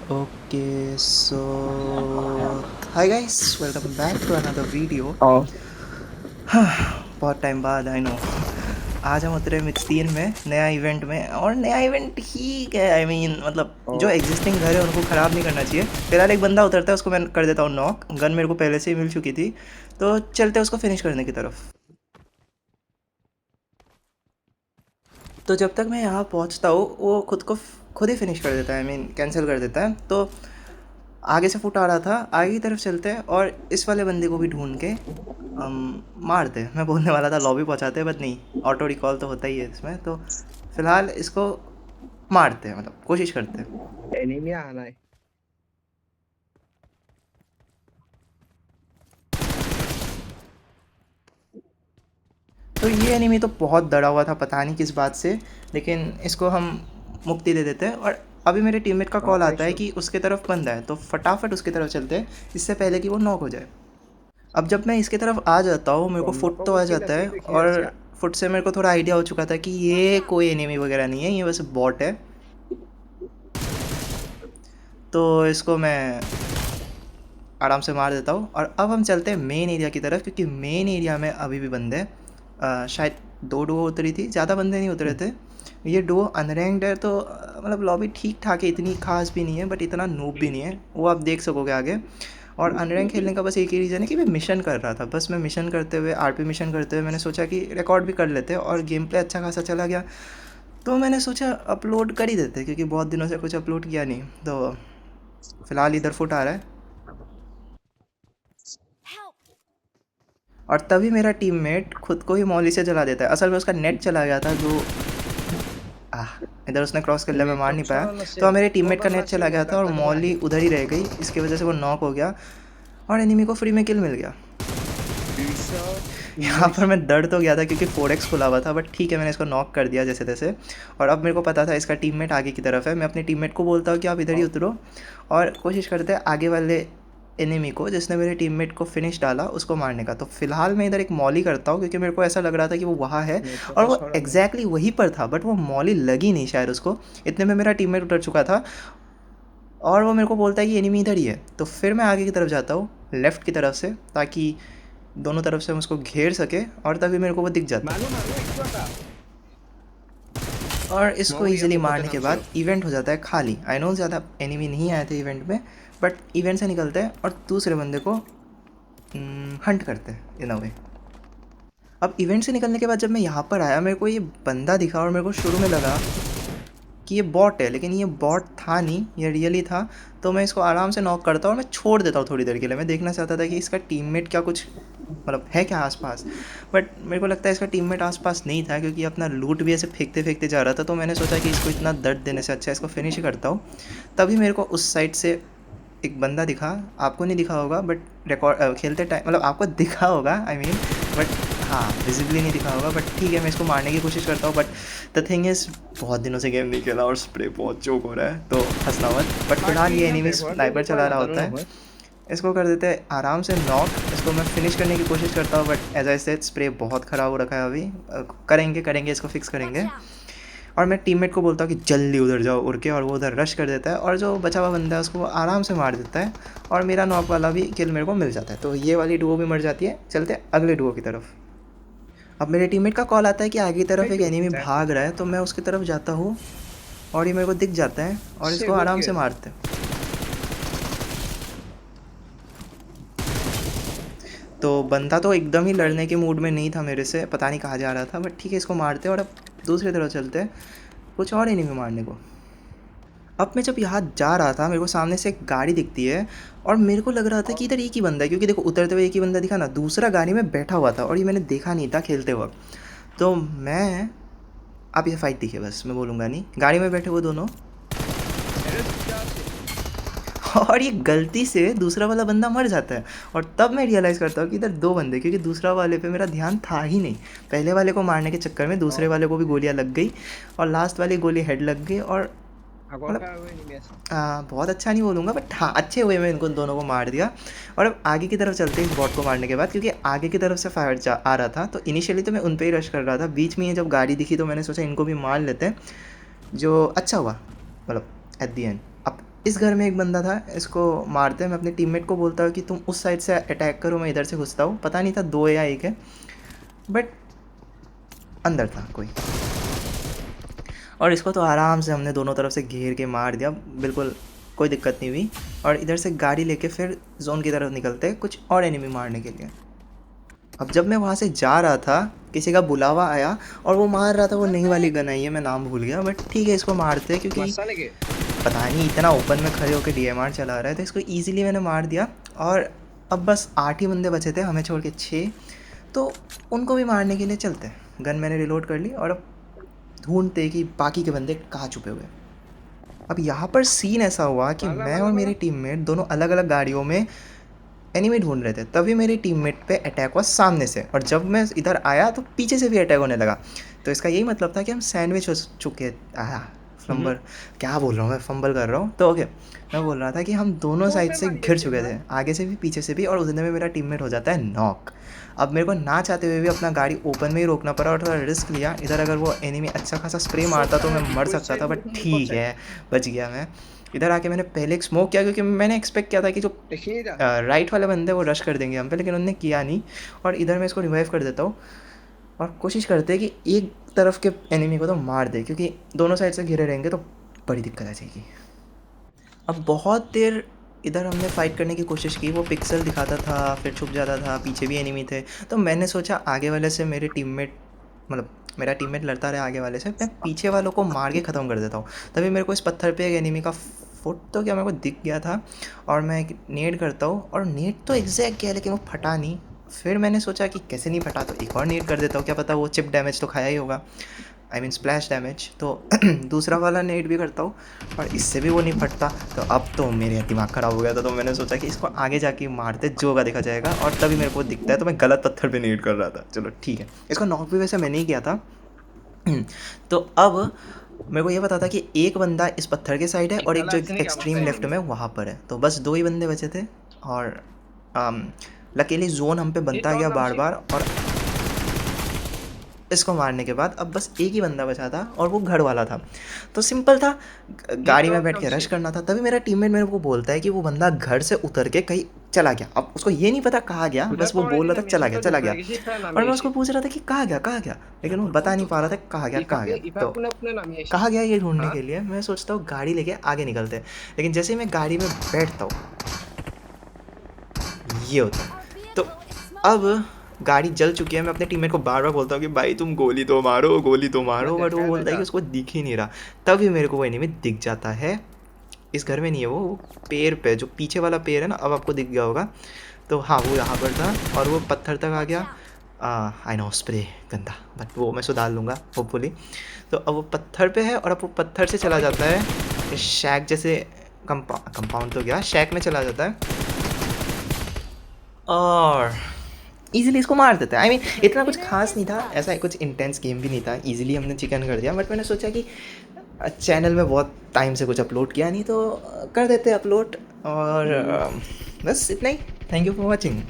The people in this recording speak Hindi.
Okay, so hi guys, welcome back to another video. और बहुत टाइम बाद आई नो आज हम उतरे मिक्स 3 में नया इवेंट में, और नया इवेंट ठीक है। आई मीन मतलब जो और एग्जिस्टिंग घर है उनको ख़राब नहीं करना चाहिए। फिलहाल एक बंदा उतरता है, उसको मैं कर देता हूँ नॉक। गन मेरे को पहले से ही मिल चुकी थी, तो चलते हैं उसको फिनिश करने की तरफ। तो जब तक मैं यहाँ पहुँचता हूँ वो खुद ही फिनिश कर देता है, आई मीन कैंसिल कर देता है। तो आगे से फुट आ रहा था, आगे की तरफ चलते हैं और इस वाले बंदे को भी ढूंढ के मारते हैं। मैं बोलने वाला था लॉबी पहुंचाते हैं, बट नहीं, ऑटो रिकॉल तो होता ही है इसमें। तो फिलहाल इसको मारते हैं, मतलब कोशिश करते हैं। एनीमी आना है। तो ये एनिमी तो बहुत डरा हुआ था, पता नहीं किस बात से, लेकिन इसको हम मुक्ति दे देते हैं। और अभी मेरे टीममेट का कॉल आता है कि उसके तरफ बंदा है, तो फटाफट उसकी तरफ चलते हैं इससे पहले कि वो नॉक हो जाए। अब जब मैं इसकी तरफ आ जाता हूँ, मेरे को फुट तो आ जाता है, और फुट से मेरे को थोड़ा आइडिया हो चुका था कि ये कोई एनिमी वगैरह नहीं है, ये बस बॉट है। तो इसको मैं आराम से मार देता हूँ। और अब हम चलते हैं मेन एरिया की तरफ, क्योंकि मेन एरिया में अभी भी बंदे शायद 2 डुओ उतरी थी, ज़्यादा बंदे नहीं उतरे थे। ये डुओ अनरैंक्ड है, तो मतलब लॉबी ठीक ठाक है, इतनी खास भी नहीं है बट इतना नूब भी नहीं है, वो आप देख सकोगे आगे। और अनरैंक खेलने का बस एक ही रीज़न है कि मैं मिशन कर रहा था। बस मैं मिशन करते हुए, आरपी मिशन करते हुए, मैंने सोचा कि रिकॉर्ड भी कर लेते हैं, और गेम प्ले अच्छा खासा चला गया। तो मैंने सोचा अपलोड कर ही देते, क्योंकि बहुत दिनों से कुछ अपलोड किया नहीं। तो फ़िलहाल इधर फुट आ रहा है, और तभी मेरा टीममेट खुद को ही मौली से जला देता है। असल में उसका नेट चला गया था, जो इधर उसने क्रॉस कर लिया, मैं मार नहीं पाया। तो मेरे टीममेट का नेट चला गया था और मौली उधर ही रह गई, इसकी वजह से वो नॉक हो गया और एनिमी को फ्री में किल मिल गया। यहाँ पर मैं डर तो गया था क्योंकि 4x खुला हुआ था, बट ठीक है, मैंने इसको नॉक कर दिया जैसे तैसे। और अब मेरे को पता था इसका टीममेट आगे की तरफ है। मैं अपने टीममेट को बोलता हूँ कि आप इधर ही उतरो, और कोशिश करते हैं आगे वाले एनिमी को, जिसने मेरे टीममेट को फिनिश डाला, उसको मारने का। तो फिलहाल मैं इधर एक मॉली करता हूँ, क्योंकि मेरे को ऐसा लग रहा था कि वो वहाँ है, और वो एग्जैक्टली वहीं पर था, बट वो मॉली लगी नहीं शायद उसको। इतने में मेरा टीममेट उतर चुका था, और वो मेरे को बोलता है कि एनिमी इधर ही है। तो फिर मैं आगे की तरफ जाता हूँ, लेफ़्ट की तरफ से, ताकि दोनों तरफ से हम उसको घेर सके, और तभी मेरे को वो दिख जाता है। और इसको इजीली मारने के बाद इवेंट हो जाता है खाली। आई नो ज़्यादा एनिमी नहीं आए थे इवेंट में, बट इवेंट से निकलते हैं और दूसरे बंदे को हंट करते हैं इन अ वे। अब इवेंट से निकलने के बाद जब मैं यहाँ पर आया, मेरे को ये बंदा दिखा, और मेरे को शुरू में लगा कि ये बॉट है, लेकिन ये बॉट था नहीं, ये रियली था। तो मैं इसको आराम से नॉक करता हूँ और मैं छोड़ देता हूँ थोड़ी देर के लिए। मैं देखना चाहता था कि इसका टीममेट क्या कुछ मतलब है क्या आसपास, बट मेरे को लगता है इसका टीममेट आसपास नहीं था, क्योंकि अपना लूट भी ऐसे फेंकते फेंकते जा रहा था। तो मैंने सोचा कि इसको इतना दर्द देने से अच्छा इसको फिनिश ही करता हूँ। तभी मेरे को उस साइड से एक बंदा दिखा। आपको नहीं दिखा होगा, बट रिकॉर्ड खेलते टाइम मतलब आपको दिखा होगा, आई मीन, बट हाँ, विजिबली नहीं दिखा होगा। बट ठीक है, मैं इसको मारने की कोशिश करता हूँ। बट द थिंग इज़, बहुत दिनों से गेम नहीं खेला और स्प्रे बहुत चोक हो रहा है, तो हंसना मत। बट फिलहाल ये एनिमी स्नाइपर चला रहा होता है, इसको कर देते हैं आराम से नॉक। इसको मैं फिनिश करने की कोशिश करता हूँ, but as I said spray बहुत ख़राब हो रखा है अभी। करेंगे इसको फिक्स करेंगे। और मैं टीममेट को बोलता हूँ कि जल्दी उधर जाओ उड़ के, और वो उधर रश कर देता है, और जो बचा हुआ बंदा है उसको आराम से मार देता है, और मेरा नॉक वाला भी किल मेरे को मिल जाता है। तो ये वाली डुओ भी मर जाती है। चलते हैं अगले डुओ की तरफ। अब मेरे टीममेट का कॉल आता है कि आगे की तरफ एक एनिमी भाग रहा है, तो मैं उसकी तरफ जाता हूँ, और ये मेरे को दिख जाता है, और इसको आराम से मारते हैं। तो बंदा तो एकदम ही लड़ने के मूड में नहीं था मेरे से, पता नहीं कहाँ जा रहा था, बट ठीक है, इसको मारते हैं। और अब दूसरी तरफ चलते हैं कुछ और एनिमी मारने को। अब मैं जब यहाँ जा रहा था, मेरे को सामने से एक गाड़ी दिखती है, और मेरे को लग रहा था कि इधर एक ही बंदा है, क्योंकि देखो उतरते हुए एक ही बंदा दिखा ना, दूसरा गाड़ी में बैठा हुआ था, और ये मैंने देखा नहीं था खेलते वक्त। तो मैं, आप ये फाइट दिखे बस, मैं बोलूँगा नहीं, गाड़ी में बैठे वो दोनों, और ये गलती से दूसरा वाला बंदा मर जाता है। और तब मैं रियलाइज़ करता हूँ कि इधर 2 बंदे, क्योंकि दूसरा वाले पे मेरा ध्यान था ही नहीं। पहले वाले को मारने के चक्कर में दूसरे वाले को भी गोलियाँ लग गई, और लास्ट वाली गोली हेड लग गई। और मतलब बहुत अच्छा नहीं बोलूँगा, बट हाँ, अच्छे हुए मैं इनको दोनों को मार दिया। और अब आगे की तरफ चलते हैं इस बॉट को मारने के बाद, क्योंकि आगे की तरफ से फायर आ रहा था। तो इनिशियली तो मैं उन पर ही रश कर रहा था, बीच में ये जब गाड़ी दिखी तो मैंने सोचा इनको भी मार लेते हैं, जो अच्छा हुआ मतलब एट दी एंड। अब इस घर में एक बंदा था, इसको मारते हैं। मैं अपने टीममेट को बोलता हूँ कि तुम उस साइड से अटैक करो, मैं इधर से घुसता हूँ। पता नहीं था 2 या 1 है, बट अंदर था कोई। और इसको तो आराम से हमने दोनों तरफ से घेर के मार दिया, बिल्कुल कोई दिक्कत नहीं हुई। और इधर से गाड़ी लेके फिर जोन की तरफ निकलते हैं कुछ और एनिमी मारने के लिए। अब जब मैं वहाँ से जा रहा था, किसी का बुलावा आया और वो मार रहा था। वो नई वाली गन आई है, मैं नाम भूल गया, बट ठीक है इसको मारते हैं, क्योंकि पता नहीं इतना ओपन में खड़े होकर DMR चला रहा है, तो इसको ईजिली मैंने मार दिया। और अब बस 8 ही बंदे बचे थे, हमें छोड़ के 6, तो उनको भी मारने के लिए चलते हैं। गन मैंने रिलोड कर ली और अब ढूंढते कि बाकी के बंदे कहाँ छुपे हुए। अब यहाँ पर सीन ऐसा हुआ कि मैं और मेरे टीममेट दोनों अलग अलग गाड़ियों में एनिमी ढूंढ रहे थे, तभी मेरी टीममेट पे अटैक हुआ सामने से, और जब मैं इधर आया तो पीछे से भी अटैक होने लगा। तो इसका यही मतलब था कि हम सैंडविच हो चुके। फंबल क्या बोल रहा हूँ मैं, फंबल कर रहा हूँ। तो ओके, मैं बोल रहा था कि हम दोनों साइड से घिर चुके थे, आगे से भी पीछे से भी, और उतने में मेरा टीममेट हो जाता है नॉक। अब मेरे को ना चाहते हुए भी अपना गाड़ी ओपन में ही रोकना पड़ा और थोड़ा रिस्क लिया। इधर अगर वो एनिमी अच्छा खासा स्प्रे मारता तो मैं मर सकता था, बट ठीक है बच गया मैं। इधर आके मैंने पहले एक स्मोक किया, क्योंकि मैंने एक्सपेक्ट किया था कि जो राइट वाले बंदे वो रश कर देंगे हम पे, लेकिन उन्होंने किया नहीं। और इधर मैं इसको रिवाइव कर देता हूँ और कोशिश करते हैं कि एक तरफ के एनिमी को तो मार दे, क्योंकि दोनों साइड से घिरे रहेंगे तो बड़ी दिक्कत आ जाएगी। अब बहुत देर इधर हमने फ़ाइट करने की कोशिश की, वो पिक्सल दिखाता था, फिर छुप जाता था, पीछे भी एनिमी थे। तो मैंने सोचा आगे वाले से मेरे टीममेट, मतलब मेरा टीममेट लड़ता रहा आगे वाले से, मैं पीछे वालों को मार के ख़त्म कर देता हूँ। तभी मेरे को इस पत्थर पे एक एनिमी का फुट तो क्या मेरे को दिख गया था, और मैं एक नेड करता हूँ, और नेड तो एग्जैक्ट किया लेकिन वो फटा नहीं। फिर मैंने सोचा कि कैसे नहीं फटा, तो एक और नेड कर देता हूँ, क्या पता वो चिप डैमेज तो खाया ही होगा, आई मीन स्प्लैश डैमेज। तो दूसरा वाला नेट भी करता हूँ और इससे भी वो नहीं फटता। तो अब तो मेरे दिमाग ख़राब हो गया था, तो मैंने सोचा कि इसको आगे जाके मारते जो होगा देखा जाएगा। और तभी मेरे को दिखता है, तो मैं गलत पत्थर पे नेट कर रहा था। चलो ठीक है, इसको नॉक भी वैसे मैंने ही किया था। तो अब मेरे को ये पता था कि एक बंदा इस पत्थर के साइड है और एक जो एक्सट्रीम लेफ्ट में वहाँ पर है, तो बस 2 ही बंदे बचे थे। और लकीली जोन हम पे बनता गया बार बार, और इसको मारने के बाद अब बस एक ही बंदा बचा था, और वो घर वाला था। तो सिंपल था, गाड़ी में बैठ के रश करना था। तभी मेरा टीममेट मेरे को बोलता है कि वो बंदा घर से उतर के कहीं चला गया। अब उसको ये नहीं पता कहाँ गया, बस वो बोल रहा था चला गया चला गया। और मैं उसको पूछ रहा था कि कहाँ गया कहाँ गया, लेकिन वो बता नहीं पा रहा था कहाँ गया कहाँ गया। तो कहाँ गया ये ढूंढने के लिए मैं सोचता हूँ गाड़ी लेके आगे निकलते हैं, लेकिन जैसे ही मैं गाड़ी में बैठता हूँ ये होता है। तो अब गाड़ी जल चुकी है, मैं अपने टीममेट को बार बार बोलता हूँ कि भाई तुम गोली तो मारो गोली तो मारो, बट वो बोलता है कि उसको दिख ही नहीं रहा। तभी मेरे को वो एनिमी दिख जाता है, इस घर में नहीं है वो पेड़ पे, जो पीछे वाला पेड़ है ना, अब आपको दिख गया होगा। तो हाँ वो यहाँ पर था और वो पत्थर तक आ गया। आई नो स्प्रे गंदा, बट वो मैं सुधार लूँगा होपफुली। तो अब वो पत्थर पे है और अब वो पत्थर से चला जाता है शैक जैसे, कंपाउंड तो गया, शैक में चला जाता है और ईजिली इसको मार देता है। आई मीन इतना कुछ खास नहीं था, ऐसा कुछ इंटेंस गेम भी नहीं था, ईजिली हमने चिकन कर दिया। बट मैंने सोचा कि चैनल में बहुत टाइम से कुछ अपलोड किया नहीं, तो कर देते अपलोड। और बस इतना ही। Thank you for watching.